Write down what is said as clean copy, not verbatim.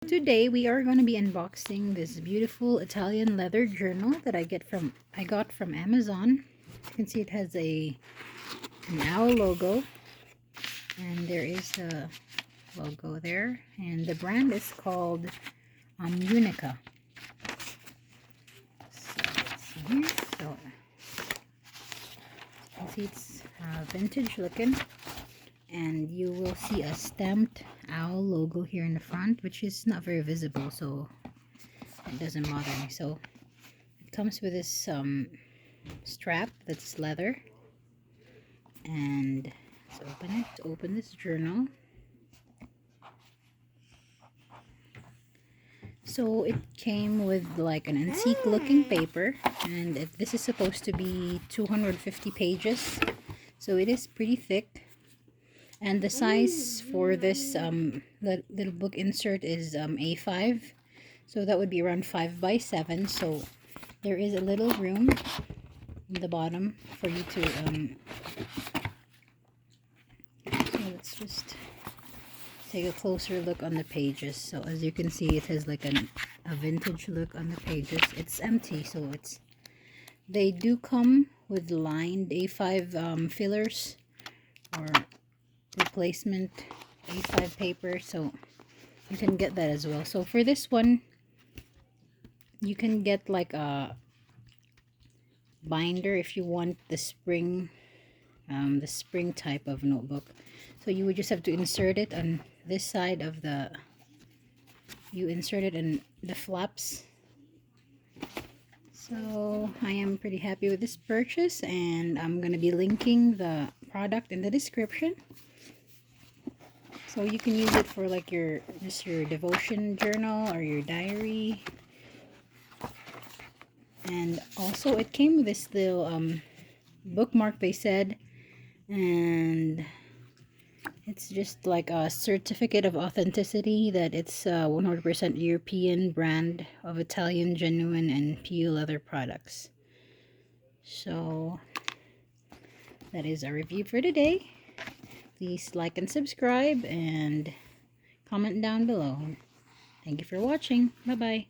Today we are going to be unboxing this beautiful Italian leather journal that I got from Amazon. You can see it has an owl logo, and there is a logo there, and the brand is called Unica. So let's see here. So you can see it's vintage looking, and you will see a stamped owl logo here in the front, which is not very visible, so it doesn't bother me. So it comes with this strap that's leather, and let's open it. Open this journal. So it came with like an antique looking paper, and this is supposed to be 250 pages, so it is pretty thick. And the size for this little book insert is A5, so that would be around 5 by 7. So there is a little room in the bottom for you to so let's just take a closer look on the pages. So as you can see, it has like a vintage look on the pages. It's empty, so they do come with lined A5 fillers or replacement A5 paper, so you can get that as well. So for this one, you can get like a binder if you want the spring type of notebook. So you would just have to insert it on this side of you insert it in the flaps. So I am pretty happy with this purchase, and I'm gonna be linking the product in the description. So you can use it for like your devotion journal or your diary. And also it came with this little bookmark, they said, and it's just like a certificate of authenticity that it's 100% European brand of Italian genuine and PU leather products. So that is our review for today. Please like and subscribe and comment down below. Thank you for watching. Bye bye.